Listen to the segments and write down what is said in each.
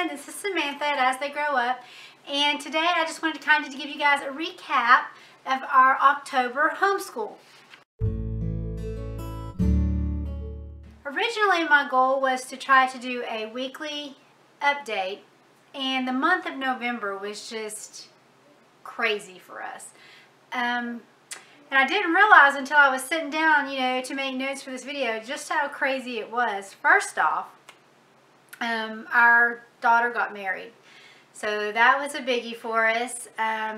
children. This is Samantha at As They Grow Up, and today I just wanted to kind of give you guys a recap of our October homeschool. Originally my goal was to try to do a weekly update, and the month of November was just crazy for us. And I didn't realize until I was sitting down, to make notes for this video, just how crazy it was. First off, our daughter got married. So that was a biggie for us.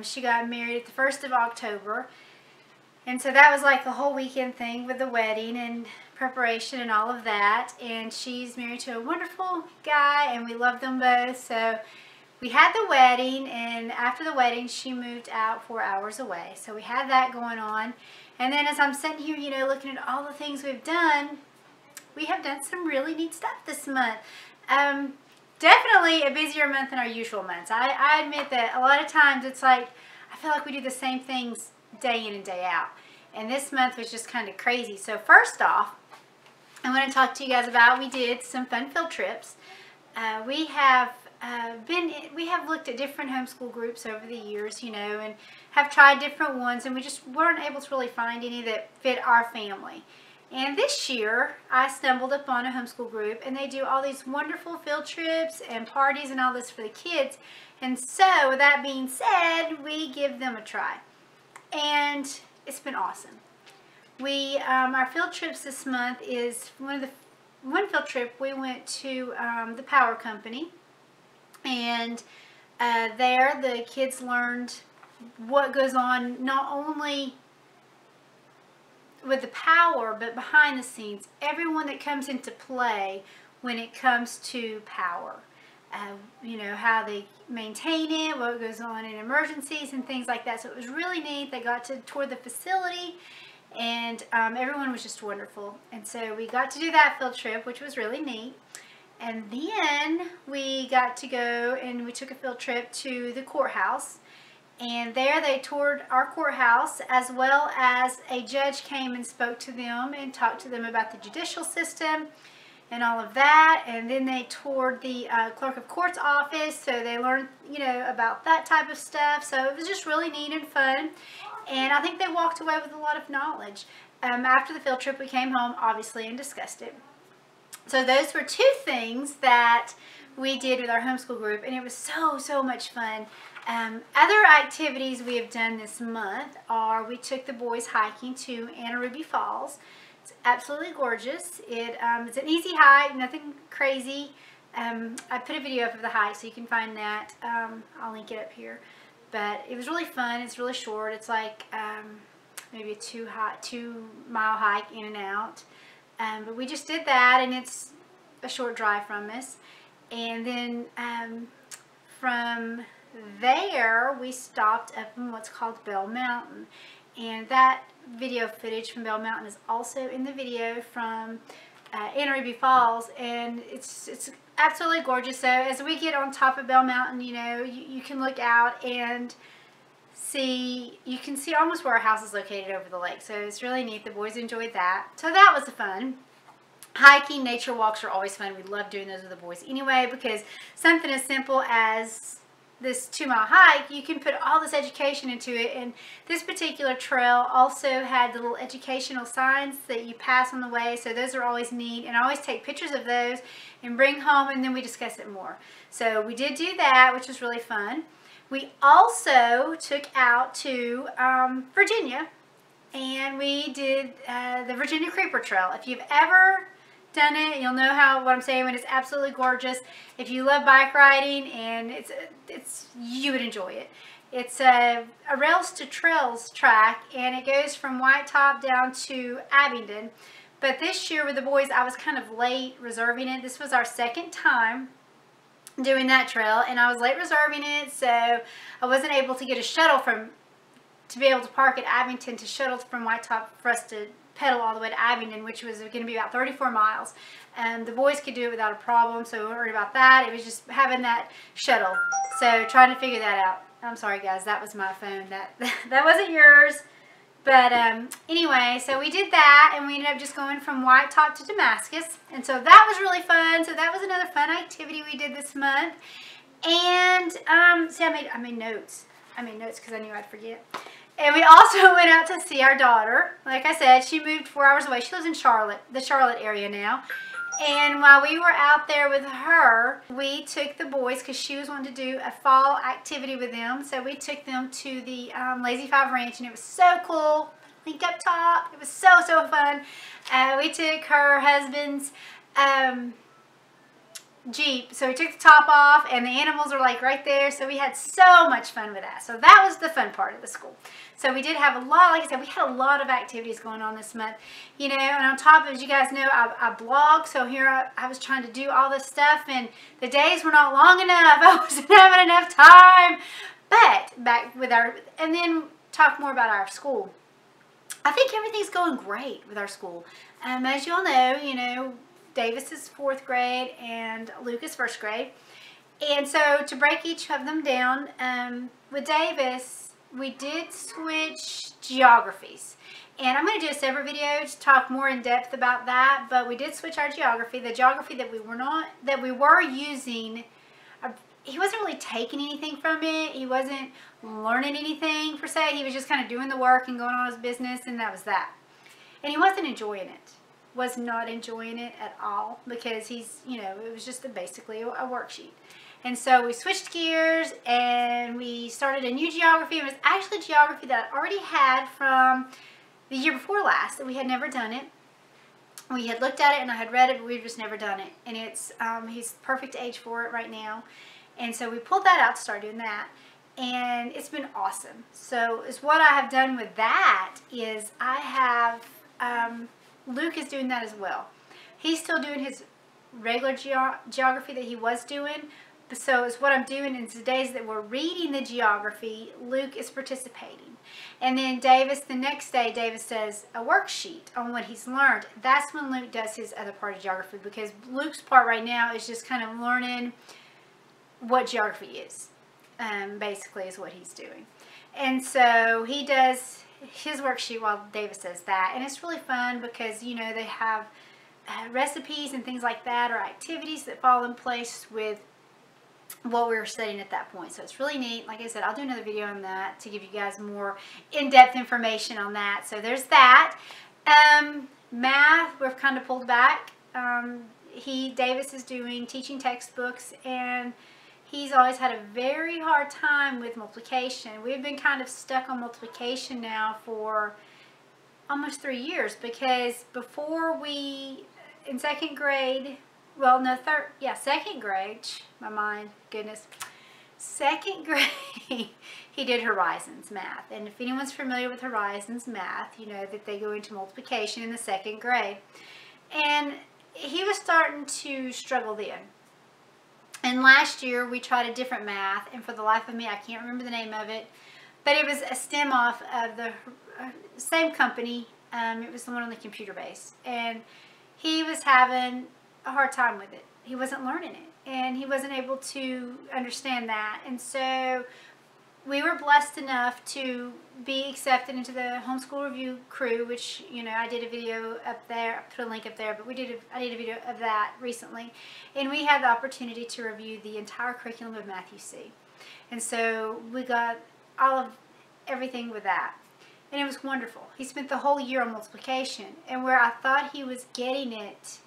She got married at the 1st of October. And so that was like a whole weekend thing with the wedding and preparation and all of that. And she's married to a wonderful guy, and we love them both. So we had the wedding, and after the wedding she moved out 4 hours away. So we had that going on. And then as I'm sitting here, looking at all the things we've done, we have done some really neat stuff this month. Definitely a busier month than our usual months. I admit that a lot of times it's like, I feel like we do the same things day in and day out. And this month was just kind of crazy. So first off, I want to talk to you guys about, we did some fun field trips. We have looked at different homeschool groups over the years, and have tried different ones, and we just weren't able to really find any that fit our family. And this year, I stumbled upon a homeschool group, and they do all these wonderful field trips and parties and all this for the kids. And so, with that being said, we give them a try. And it's been awesome. Our field trips this month is one field trip we went to the power company. And there, the kids learned what goes on not only with the power, but behind the scenes, everyone that comes into play when it comes to power. How they maintain it, what goes on in emergencies and things like that. So it was really neat. They got to tour the facility, and everyone was just wonderful. And so we got to do that field trip, which was really neat. And then we got to go and we took a field trip to the courthouse. And there they toured our courthouse, as well as a judge came and spoke to them and talked to them about the judicial system and all of that. And then they toured the clerk of court's office, so they learned, about that type of stuff. So it was just really neat and fun. And I think they walked away with a lot of knowledge. After the field trip, we came home, obviously, and discussed it. So those were two things that we did with our homeschool group, and it was so much fun. Other activities we have done this month are, we took the boys hiking to Ruby Falls. It's absolutely gorgeous. It's an easy hike, nothing crazy. I put a video up of the hike, so you can find that. I'll link it up here. But it was really fun. It's really short. It's like maybe a 2-mile hike in and out. But we just did that, and it's a short drive from us. And then from there, we stopped up in what's called Bell Mountain. And that video footage from Bell Mountain is also in the video from Ruby Falls. And it's absolutely gorgeous. So as we get on top of Bell Mountain, you can look out and you can see almost where our house is located over the lake. So it's really neat. The boys enjoyed that. So that was fun. Hiking, nature walks are always fun. We love doing those with the boys anyway, because something as simple as this 2-mile hike, you can put all this education into it. And this particular trail also had the little educational signs that you pass on the way. So those are always neat. And I always take pictures of those and bring home, and then we discuss it more. So we did do that, which was really fun. We also took out to Virginia, and we did the Virginia Creeper Trail. If you've ever done it, you'll know what I'm saying when it's absolutely gorgeous. If you love bike riding, and you would enjoy it. It's a Rails to Trails track, and it goes from White Top down to Abingdon. But this year with the boys, I was kind of late reserving it. This was our second time doing that trail, and I was late reserving it, so I wasn't able to get a shuttle to be able to park at Abington to shuttle from White Top for us to pedal all the way to Abingdon, which was going to be about 34 miles. And the boys could do it without a problem, so we weren't worried about that. It was just having that shuttle. So trying to figure that out. I'm sorry guys, that was my phone. That wasn't yours. But anyway, so we did that, and we ended up just going from White Top to Damascus. And so that was really fun. So that was another fun activity we did this month. And see, I made notes. I made notes because I knew I'd forget. And we also went out to see our daughter. Like I said, she moved 4 hours away. She lives in Charlotte, the Charlotte area now. And while we were out there with her, we took the boys, because she was wanting to do a fall activity with them. So we took them to the Lazy 5 Ranch, and it was so cool. Link up top. It was so, so fun. We took her husband's Jeep. So we took the top off, and the animals are like right there. So we had so much fun with that. So that was the fun part of the school. So we did have a lot, like I said, we had a lot of activities going on this month. You know, and on top of it, as you guys know, I blog. So here I was trying to do all this stuff, and the days were not long enough. I wasn't having enough time. But back with and then talk more about our school. I think everything's going great with our school. As you all know, Davis is 4th grade and Luke is 1st grade. And so to break each of them down, with Davis, we did switch geographies. And I'm going to do a separate video to talk more in depth about that. But we did switch our geography. The geography that we were using, he wasn't really taking anything from it. He wasn't learning anything per se. He was just kind of doing the work and going on his business, and that was that. And he wasn't enjoying it. Was not enjoying it at all, because it was just basically a worksheet. And so we switched gears and we started a new geography. It was actually geography that I already had from the year before last, that we had never done it. We had looked at it and I had read it, but we've just never done it. And it's he's perfect age for it right now. And so we pulled that out to start doing that. And it's been awesome. So what I have done with that is I have, Luke is doing that as well. He's still doing his regular geography that he was doing. So it's what I'm doing in the days that we're reading the geography, Luke is participating. And then Davis, the next day, Davis does a worksheet on what he's learned. That's when Luke does his other part of geography, because Luke's part right now is just kind of learning what geography is, basically is what he's doing. And so he does his worksheet while Davis does that. And it's really fun because, they have recipes and things like that, or activities that fall in place with what we were studying at that point. So it's really neat. Like I said, I'll do another video on that to give you guys more in-depth information on that. So there's that. Math, we've kind of pulled back. Davis is doing teaching textbooks, and he's always had a very hard time with multiplication. We've been kind of stuck on multiplication now for almost 3 years, because before in 2nd grade, second grade, my mind, goodness. 2nd grade, he did Horizons math. And if anyone's familiar with Horizons math, you know that they go into multiplication in the 2nd grade. And he was starting to struggle then. And last year, we tried a different math, and for the life of me, I can't remember the name of it. But it was a stem off of the same company. It was the one on the computer base. And he was having a hard time with it. He wasn't learning it, and he wasn't able to understand that. And so we were blessed enough to be accepted into the Homeschool Review crew, which, I did a video up there. I put a link up there, but I did a video of that recently. And we had the opportunity to review the entire curriculum of Math UC. And so we got everything with that. And it was wonderful. He spent the whole year on multiplication, and where I thought he was getting it,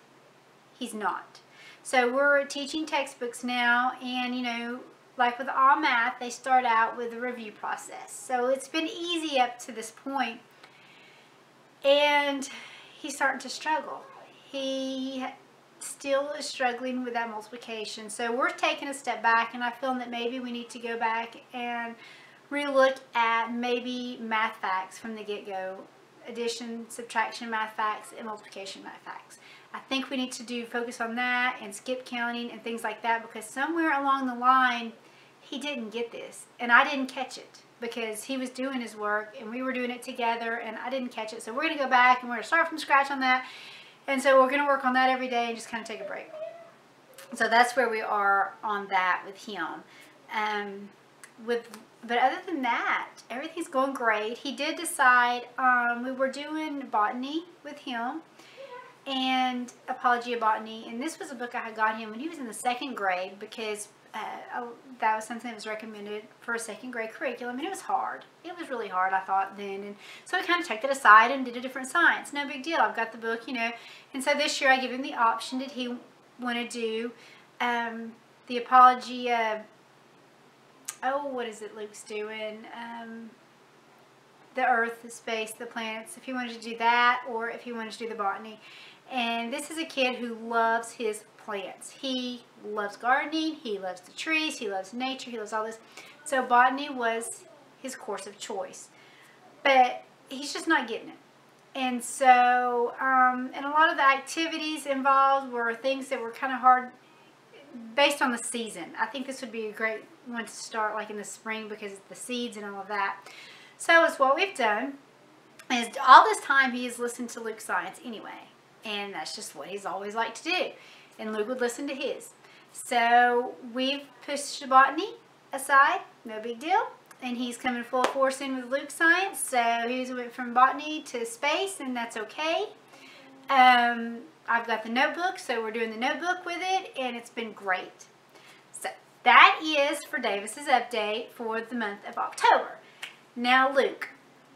he's not. So we're teaching textbooks now, and like with all math, they start out with a review process. So it's been easy up to this point, and he's starting to struggle. He still is struggling with that multiplication. So we're taking a step back, and I feel that maybe we need to go back and relook at maybe math facts from the get-go. Addition, subtraction math facts, and multiplication math facts. I think we need to focus on that and skip counting and things like that, because somewhere along the line he didn't get this, and I didn't catch it because he was doing his work and we were doing it together, and I didn't catch it. So we're going to go back and we're going to start from scratch on that, and so we're going to work on that every day and just kind of take a break. So that's where we are on that with him. But other than that, everything's going great. He did decide, we were doing botany with him, and Apology of Botany, and this was a book I had got him when he was in the 2nd grade, because that was something that was recommended for a 2nd grade curriculum, and it was hard. It was really hard, I thought, then, and so I kind of took it aside and did a different science. No big deal. I've got the book, you know, and so this year I give him the option. Did he want to do the Apology of, oh, what is it Luke's doing? The Earth, the space, the planets, if he wanted to do that, or if he wanted to do the botany. And this is a kid who loves his plants. He loves gardening, he loves the trees, he loves nature, he loves all this. So botany was his course of choice. But he's just not getting it. And so, and a lot of the activities involved were things that were kind of hard based on the season. I think this would be a great one to start like in the spring, because it's the seeds and all of that. So it's what we've done is all this time he has listened to Luke's science anyway. And that's just what he's always liked to do. And Luke would listen to his. So we've pushed botany aside, no big deal. And he's coming full force in with Luke's science. So he went from botany to space, and that's okay. I've got the notebook, so we're doing the notebook with it, and it's been great. So that is for Davis's update for the month of October. Now Luke.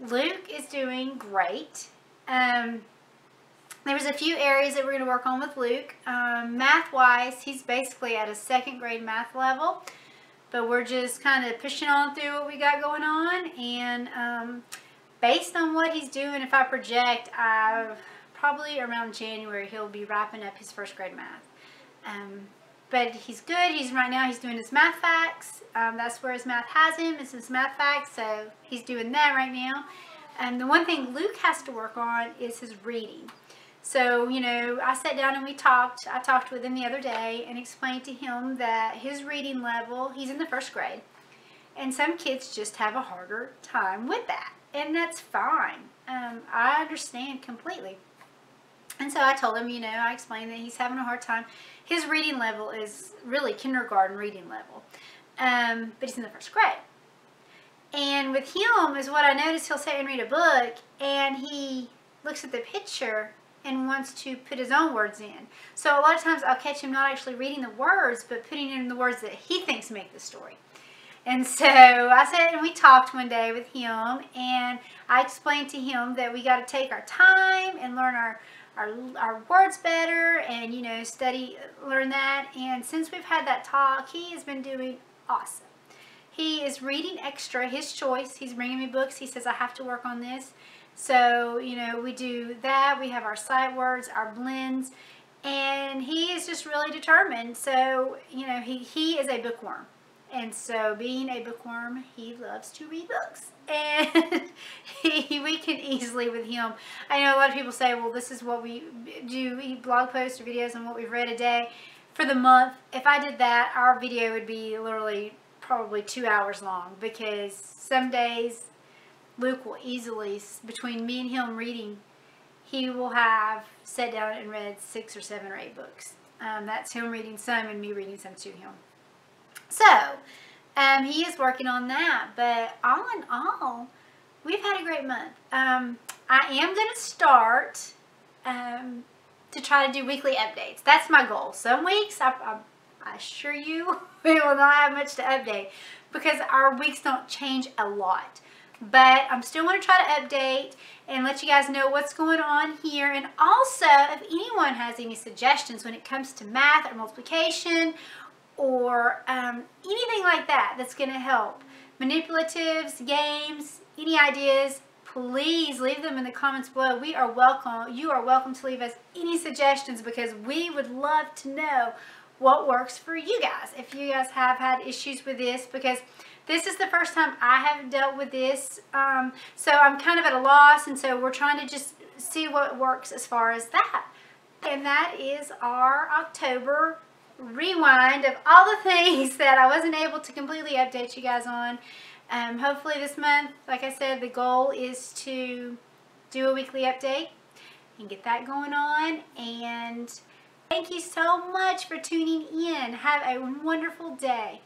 Luke is doing great. There was a few areas that we're going to work on with Luke. Math-wise, he's basically at a 2nd grade math level. But we're just kind of pushing on through what we got going on. And based on what he's doing, if I project, probably around January, he'll be wrapping up his 1st grade math. But he's good. Right now he's doing his math facts. That's where his math has him. It's his math facts. So he's doing that right now. And the one thing Luke has to work on is his reading. So, you know, I sat down and we talked. I talked with him the other day and explained to him that his reading level, he's in the 1st grade. And some kids just have a harder time with that. And that's fine. I understand completely. And so I told him, you know, I explained that he's having a hard time. His reading level is really kindergarten reading level. But he's in the 1st grade. And with him is what I noticed, he'll sit and read a book and he looks at the picture and wants to put his own words in. So a lot of times I'll catch him not actually reading the words, but putting in the words that he thinks make the story. And so I sat and we talked one day with him, and I explained to him that we got to take our time and learn our words better, and, you know, learn that. And since we've had that talk, he has been doing awesome. He is reading extra, his choice. He's bringing me books. He says, I have to work on this. So, you know, we do that. We have our sight words, our blends, and he is just really determined. So, you know, he is a bookworm. And so being a bookworm, he loves to read books. And we can easily with him. I know a lot of people say, well, this is what we do, blog posts or videos on what we've read a day. For the month, if I did that, our video would be literally probably 2 hours long, because some days Luke will easily, between me and him reading, he will have sat down and read 6 or 7 or 8 books. That's him reading some and me reading some to him. So, he is working on that, but all in all, we've had a great month. I am going to start to try to do weekly updates. That's my goal. Some weeks, I assure you, we will not have much to update because our weeks don't change a lot. But I'm still going to try to update and let you guys know what's going on here. And also, if anyone has any suggestions when it comes to math or multiplication or anything like that that's going to help, manipulatives, games, any ideas, please leave them in the comments below. We are welcome. You are welcome to leave us any suggestions, because we would love to know what works for you guys. If you guys have had issues with this, because this is the first time I have dealt with this, so I'm kind of at a loss, and so we're trying to just see what works as far as that. And that is our October rewind of all the things that I wasn't able to completely update you guys on. Hopefully this month, like I said, the goal is to do a weekly update and get that going on. And thank you so much for tuning in. Have a wonderful day.